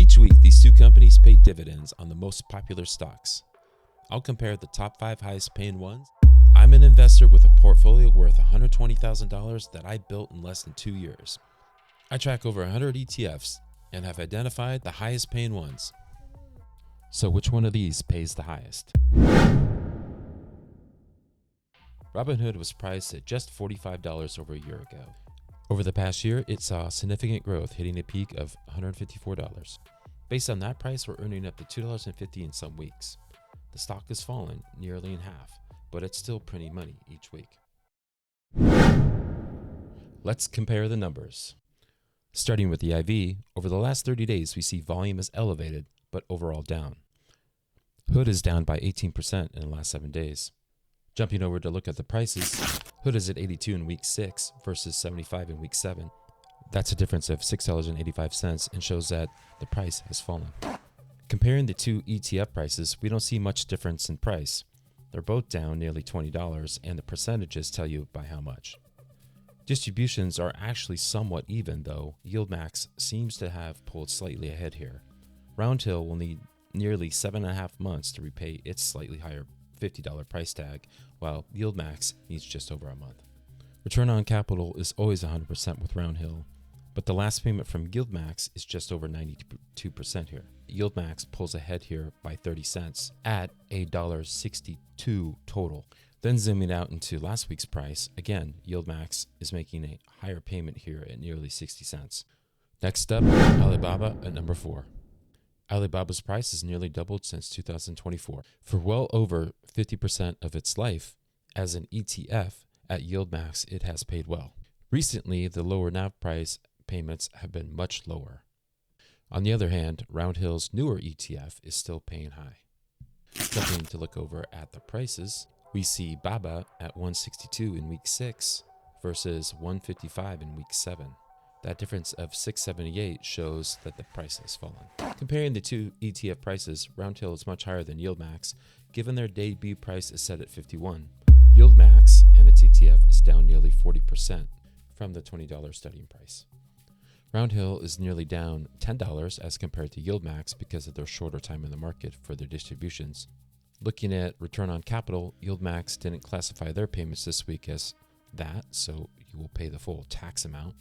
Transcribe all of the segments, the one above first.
Each week, these two companies pay dividends on the most popular stocks. I'll compare the top 5 highest paying ones. I'm an investor with a portfolio worth $120,000 that I built in less than 2 years. I track over 100 ETFs and have identified the highest paying ones. So which one of these pays the highest? Robinhood was priced at just $45 over a year ago. Over the past year, it saw significant growth, hitting a peak of $154. Based on that price, we're earning up to $2.50 in some weeks. The stock has fallen nearly in half, but it's still printing money each week. Let's compare the numbers. Starting with the IV, over the last 30 days, we see volume is elevated, but overall down. Hood is down by 18% in the last 7 days. Jumping over to look at the prices, Hood is at 82 in week 6 versus 75 in week 7. That's a difference of $6.85 and shows that the price has fallen. Comparing the two ETF prices, we don't see much difference in price. They're both down nearly $20, and the percentages tell you by how much. Distributions are actually somewhat even, though YieldMax seems to have pulled slightly ahead here. Roundhill will need nearly 7.5 months to repay its slightly higher $50 price tag, while YieldMax needs just over a month. Return on capital is always 100% with Roundhill, but the last payment from YieldMax is just over 92% here. YieldMax pulls ahead here by 30 cents at $1.62 total. Then zooming out into last week's price, again, YieldMax is making a higher payment here at nearly 60 cents. Next up, Alibaba at number 4. Alibaba's price has nearly doubled since 2024. For well over 50% of its life as an ETF at YieldMax, it has paid well. Recently, the lower NAV price payments have been much lower. On the other hand, Roundhill's newer ETF is still paying high. Jumping to look over at the prices, we see BABA at 162 in week 6 versus 155 in week 7. That difference of $6.78 shows that the price has fallen. Comparing the two ETF prices, Roundhill is much higher than YieldMax, given their debut price is set at 51. YieldMax and its ETF is down nearly 40% from the $20 starting price. Roundhill is nearly down $10 as compared to YieldMax because of their shorter time in the market for their distributions. Looking at return on capital, YieldMax didn't classify their payments this week as that, so you will pay the full tax amount.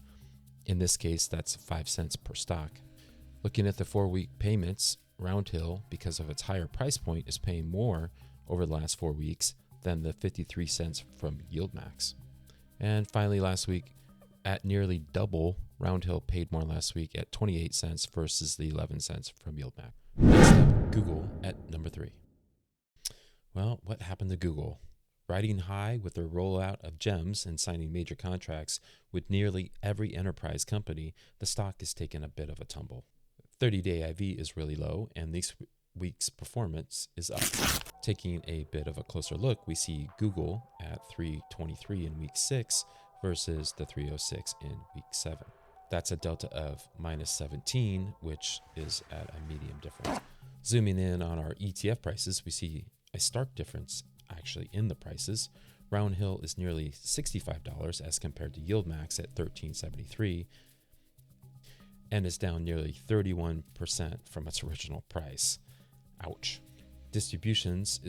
In this case, that's 5 cents per stock. Looking at the 4-week payments, Roundhill, because of its higher price point, is paying more over the last 4 weeks than the 53 cents from YieldMax. And finally, last week, at nearly double, Roundhill paid more last week at 28 cents versus the 11 cents from YieldMax. Next up, Google at number 3. Well, what happened to Google? Riding high with their rollout of gems and signing major contracts with nearly every enterprise company, the stock has taken a bit of a tumble. 30-day IV is really low, and this week's performance is up. Taking a bit of a closer look, we see Google at 323 in week 6 versus the 306 in week 7. That's a delta of minus 17, which is at a medium difference. Zooming in on our ETF prices, we see a stark difference actually in the prices. Roundhill is nearly $65 as compared to YieldMax at $13.73 and is down nearly 31% from its original price. Ouch. Distributions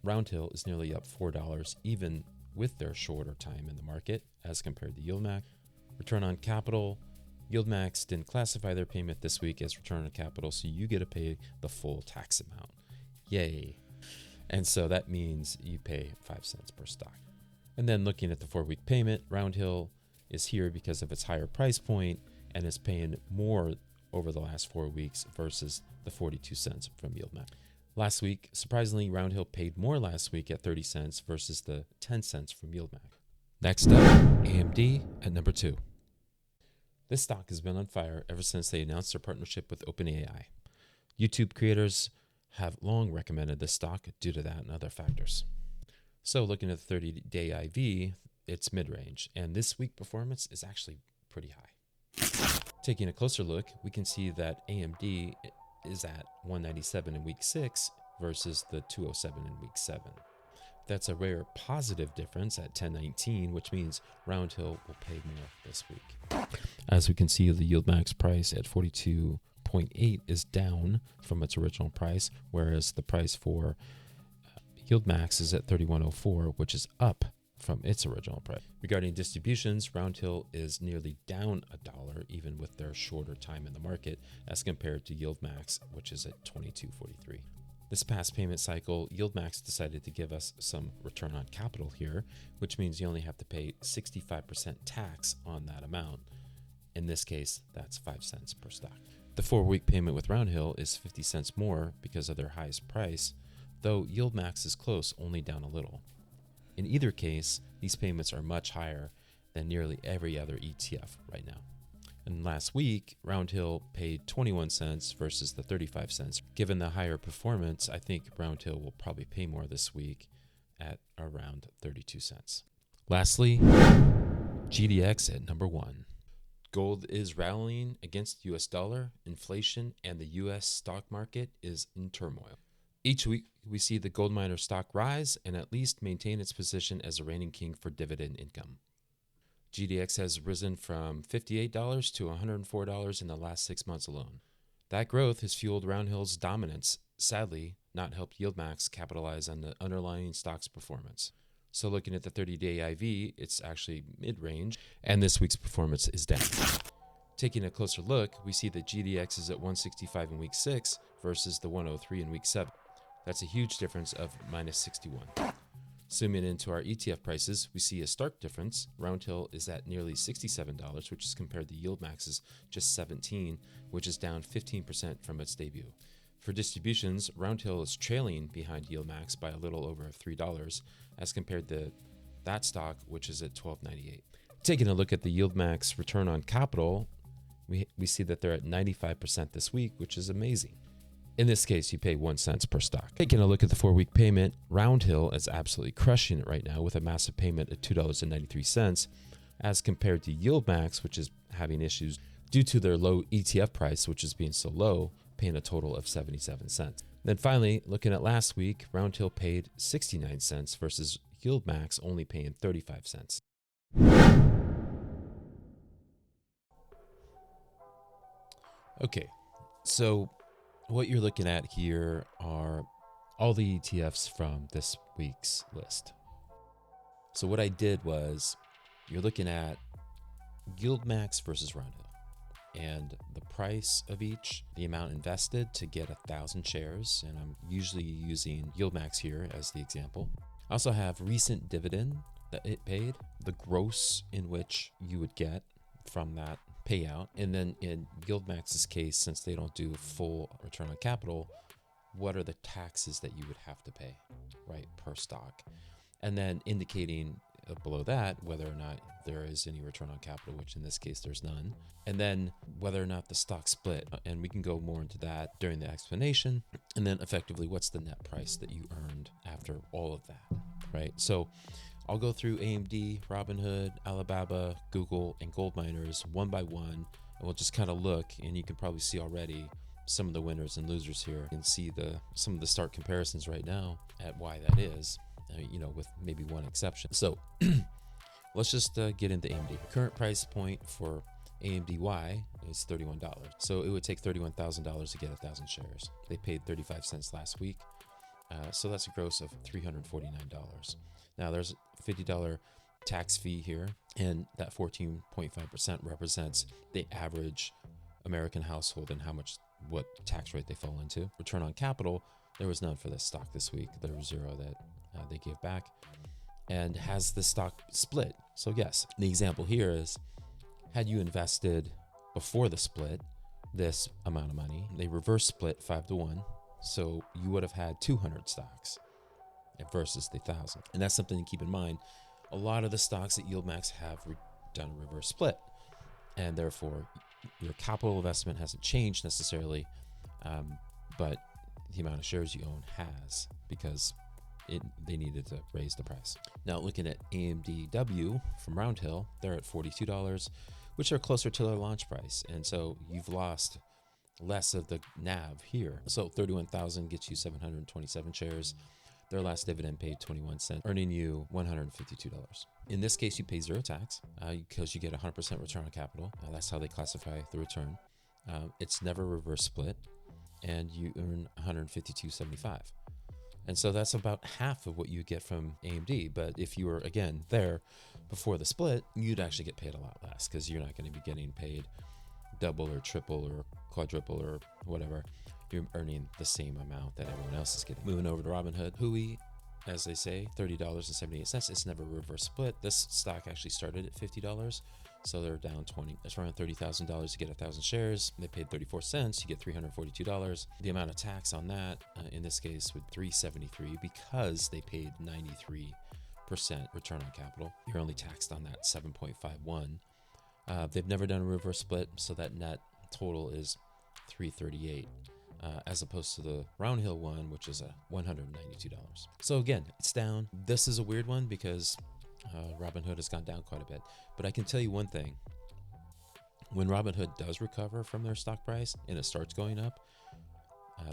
Roundhill is nearly up $4 even with their shorter time in the market as compared to YieldMax. Return on capital, YieldMax didn't classify their payment this week as return on capital, so you get to pay the full tax amount. Yay. And so that means you pay 5 cents per stock. And then looking at the 4-week payment, Roundhill is here because of its higher price point and is paying more over the last 4 weeks versus the 42 cents from YieldMax. Last week, surprisingly, Roundhill paid more last week at 30 cents versus the 10 cents from YieldMax. Next up, AMD at number 2. This stock has been on fire ever since they announced their partnership with OpenAI. YouTube creators have long recommended this stock due to that and other factors. So looking at the 30-day IV, it's mid-range, and this week performance is actually pretty high. Taking a closer look, we can see that AMD is at 197 in week 6 versus the 207 in week 7. That's a rare positive difference at 1019, which means Roundhill will pay more this week. As we can see, the YieldMax price at 42 14.8 is down from its original price, whereas the price for YieldMax is at 31.04, which is up from its original price. Regarding distributions, Roundhill is nearly down $1, even with their shorter time in the market, as compared to YieldMax, which is at 22.43. This past payment cycle, YieldMax decided to give us some return on capital here, which means you only have to pay 65% tax on that amount. In this case, that's 5 cents per stock. The 4-week payment with Roundhill is 50 cents more because of their highest price, though YieldMax is close, only down a little. In either case, these payments are much higher than nearly every other ETF right now. And last week, Roundhill paid 21 cents versus the 35 cents. Given the higher performance, I think Roundhill will probably pay more this week at around 32 cents. Lastly, GDX at number 1. Gold is rallying against the US dollar, inflation, and the US stock market is in turmoil. Each week, we see the gold miner stock rise and at least maintain its position as a reigning king for dividend income. GDX has risen from $58 to $104 in the last 6 months alone. That growth has fueled Roundhill's dominance, sadly, not helped YieldMax capitalize on the underlying stock's performance. So looking at the 30-day IV, it's actually mid-range, and this week's performance is down. Taking a closer look, we see that GDX is at 165 in week 6 versus the 103 in week 7. That's a huge difference of minus 61. Zooming into our ETF prices, we see a stark difference. Roundhill is at nearly $67, which is compared to YieldMax's just $17, which is down 15% from its debut. For distributions, Roundhill is trailing behind YieldMax by a little over $3 as compared to that stock, which is at $12.98. Taking a look at the YieldMax return on capital, we see that they're at 95% this week, which is amazing. In this case, you pay 1 cent per stock. Taking a look at the 4-week payment, Roundhill is absolutely crushing it right now with a massive payment at $2.93 as compared to YieldMax, which is having issues due to their low ETF price, which is being so low, paying a total of 77 cents. Then finally, looking at last week, Roundhill paid 69 cents versus YieldMax only paying 35 cents. Okay, so what you're looking at here are all the ETFs from this week's list. So what I did was, you're looking at YieldMax versus Roundhill, and the price of each, the amount invested to get 1,000 shares, and I'm usually using YieldMax here as the example. I also have recent dividend that it paid, the gross in which you would get from that payout, and then in YieldMax's case, since they don't do full return on capital, what are the taxes that you would have to pay, right, per stock, and then indicating below that whether or not there is any return on capital, which in this case there's none, and then whether or not the stock split, and we can go more into that during the explanation, and then effectively what's the net price that you earned after all of that, right? So I'll go through AMD, Robinhood, Alibaba, Google, and gold miners one by one, and we'll just kind of look, and you can probably see already some of the winners and losers here, and see some of the start comparisons right now at why that is, with maybe one exception. So let's just get into AMD. Current price point for AMDY is $31. So it would take $31,000 to get 1,000 shares. They paid 35 cents last week. So that's a gross of $349. Now there's a $50 tax fee here, and that 14.5% represents the average American household and what tax rate they fall into. Return on capital, there was none for this stock this week. There was zero that they gave back. And has the stock split? So yes, the example here is, had you invested before the split this amount of money, they reverse split 5-1, so you would have had 200 stocks versus the 1,000. And that's something to keep in mind. A lot of the stocks at YieldMax have done a reverse split, and therefore your capital investment hasn't changed necessarily, but the amount of shares you own has, because they needed to raise the price. Now looking at AMDW from Roundhill, they're at $42, which are closer to their launch price, and so you've lost less of the NAV here. So 31,000 gets you 727 shares. Their last dividend paid 21 cents, earning you $152. In this case, you pay zero tax because you get 100% return on capital. That's how they classify the return. It's never reverse split, and you earn 152.75. And so that's about half of what you get from AMD. But if you were, again, there before the split, you'd actually get paid a lot less, because you're not going to be getting paid double or triple or quadruple or whatever. You're earning the same amount that everyone else is getting. Moving over to Robinhood, Hui, as they say, $30.78. It's never reverse split. This stock actually started at $50. So they're down 20. It's around $30,000 to get 1,000 shares. They paid 34 cents. You get $342. The amount of tax on that, in this case, would $373, because they paid 93% return on capital. You're only taxed on that 7.51. They've never done a reverse split, so that net total is $338, as opposed to the Roundhill one, which is $192. So again, it's down. This is a weird one because Robinhood has gone down quite a bit. But I can tell you one thing. When Robinhood does recover from their stock price and it starts going up,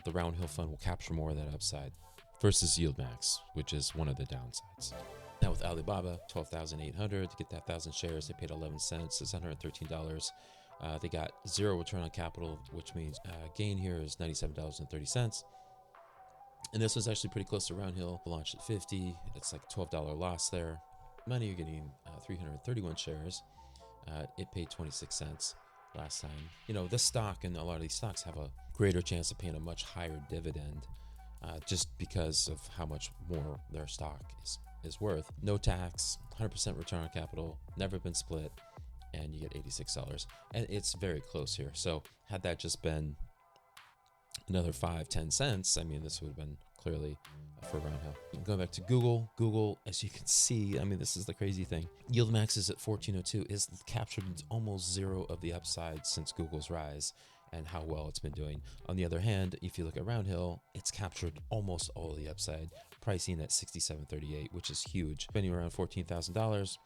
the Roundhill fund will capture more of that upside versus YieldMax, which is one of the downsides. Now with Alibaba, $12,800 to get that 1,000 shares. They paid 11 cents. It's $113. They got zero return on capital, which means gain here is $97.30. And this was actually pretty close to Roundhill. Launched at 50. It's like $12 loss there. Money, you're getting 331 shares. It paid 26 cents last time. You know, this stock and a lot of these stocks have a greater chance of paying a much higher dividend, just because of how much more their stock is worth. No tax, 100% return on capital, never been split, and you get $86. And it's very close here. So had that just been another 5-10 cents, I mean, this would have been clearly for Roundhill. Going back to Google, as you can see, I mean, this is the crazy thing. YieldMax is at 1402, is captured almost zero of the upside since Google's rise and how well it's been doing. On the other hand, if you look at Roundhill, it's captured almost all of the upside, pricing at $67.38, which is huge. Spending around $14,000.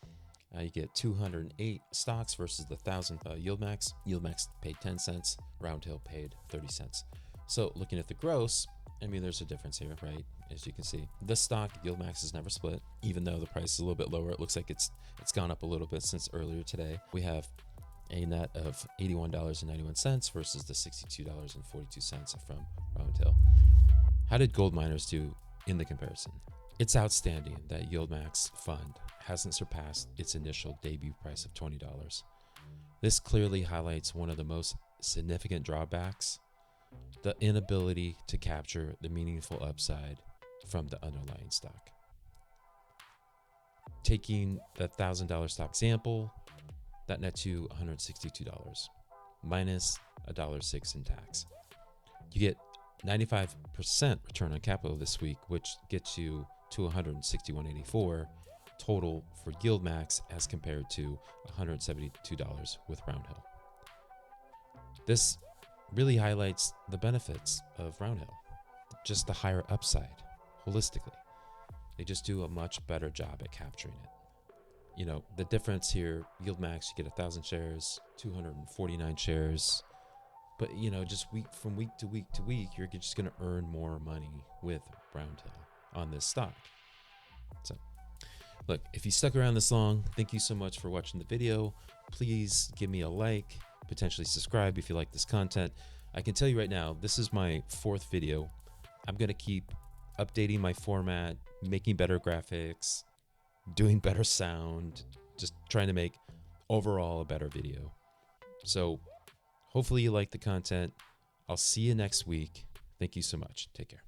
You get 208 stocks versus the 1,000 YieldMax. YieldMax paid 10 cents. Roundhill paid 30 cents. So looking at the gross, I mean, there's a difference here, right? As you can see, this stock, YieldMax, has never split, even though the price is a little bit lower. It looks like it's gone up a little bit since earlier today. We have a net of $81.91 versus the $62.42 from Roundhill. How did gold miners do in the comparison? It's outstanding that YieldMax fund hasn't surpassed its initial debut price of $20. This clearly highlights one of the most significant drawbacks: the inability to capture the meaningful upside from the underlying stock. Taking the $1,000 stock example, that nets you $162 minus $1.06 in tax. You get 95% return on capital this week, which gets you to $161.84 total for YieldMax as compared to $172 with Roundhill. This really highlights the benefits of Roundhill, just the higher upside holistically. They just do a much better job at capturing it. You know, the difference here, YieldMax, you get 1,000 shares, 249 shares, but you know, just from week to week to week, you're just going to earn more money with Roundhill on this stock. So look, if you stuck around this long, thank you so much for watching the video. Please give me a like, potentially subscribe if you like this content. I can tell you right now, this is my 4th video. I'm going to keep updating my format, making better graphics, doing better sound, just trying to make overall a better video. So hopefully you like the content. I'll see you next week. Thank you so much. Take care.